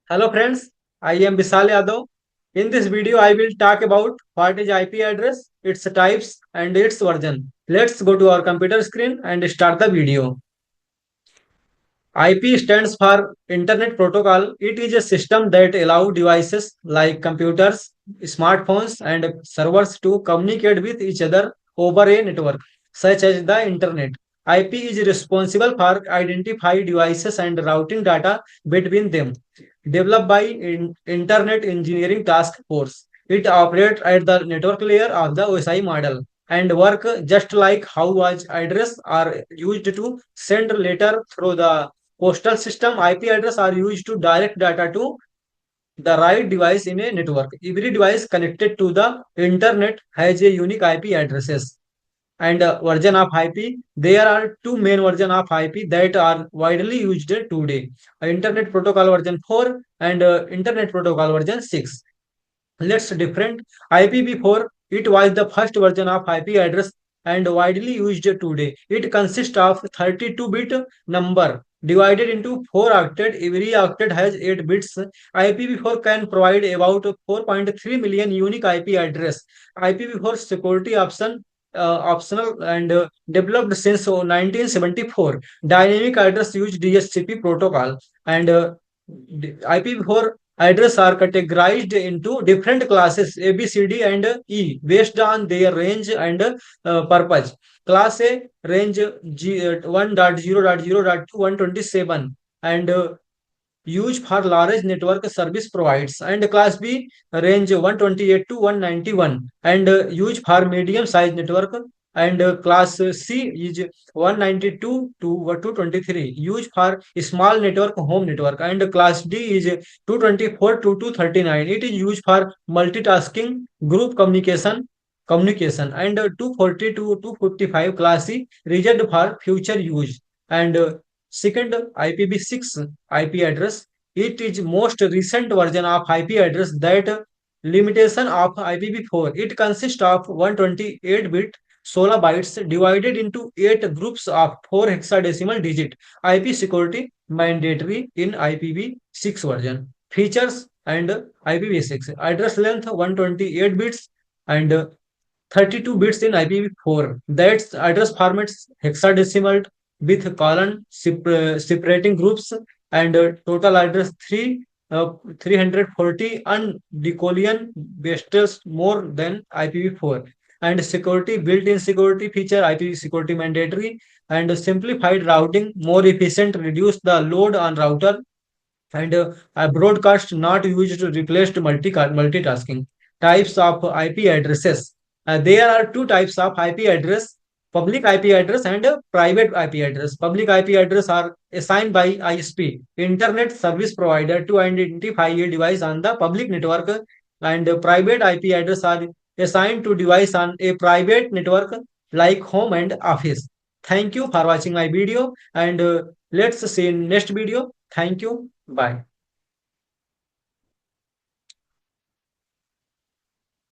Hello friends, I am Vishal Yadav. In this video, I will talk about what is IP address, its types and its version. Let's go to our computer screen and start the video. IP stands for Internet Protocol. It is a system that allows devices like computers, smartphones, and servers to communicate with each other over a network, such as the Internet. IP is responsible for identifying devices and routing data between them. Developed by Internet Engineering Task Force, it operates at the network layer of the OSI model and work just like how was address are used to send letter through the postal system. IP address are used to direct data to the right device in a network. Every device connected to the internet has a unique IP addresses and version of IP. There are two main versions of IP that are widely used today: Internet Protocol version 4 and Internet Protocol version 6. Let's different. IPv4, it was the first version of IP address and widely used today. It consists of 32-bit number divided into 4 octet. Every octet has 8 bits. IPv4 can provide about 4.3 million unique IP address. IPv4 security optional and developed since 1974. Dynamic address use DHCP protocol and IPv4 address are categorized into different classes A, B, C, D, and E based on their range and purpose. Class A range 1.0.0.2 127 and used for large network service providers, and class B range 128 to 191 and used for medium size network, and class C is 192 to 223 used for small network home network, and class D is 224 to 239, it is used for multitasking group communication, and 240 to 255 class C reserved for future use. And second, IPv6 IP address. It is most recent version of IP address that limitation of IPv4. It consists of 128-bit 16 bytes divided into 8 groups of 4 hexadecimal digit. IP security mandatory in IPv6 version. Features and IPv6. Address length 128 bits and 32 bits in IPv4. That's address formats hexadecimal with colon separating groups, and total address 340 and decolion bases more than IPv4. And security built-in security feature IPv security mandatory and simplified routing more efficient, reduce the load on router, and a broadcast not used to replace multitasking. Types of IP addresses. There are two types of IP address: public IP address and private IP address. Public IP address are assigned by ISP, Internet Service Provider, to identify a device on the public network, and private IP address are assigned to device on a private network like home and office. Thank you for watching my video, and let's see in next video. Thank you. Bye.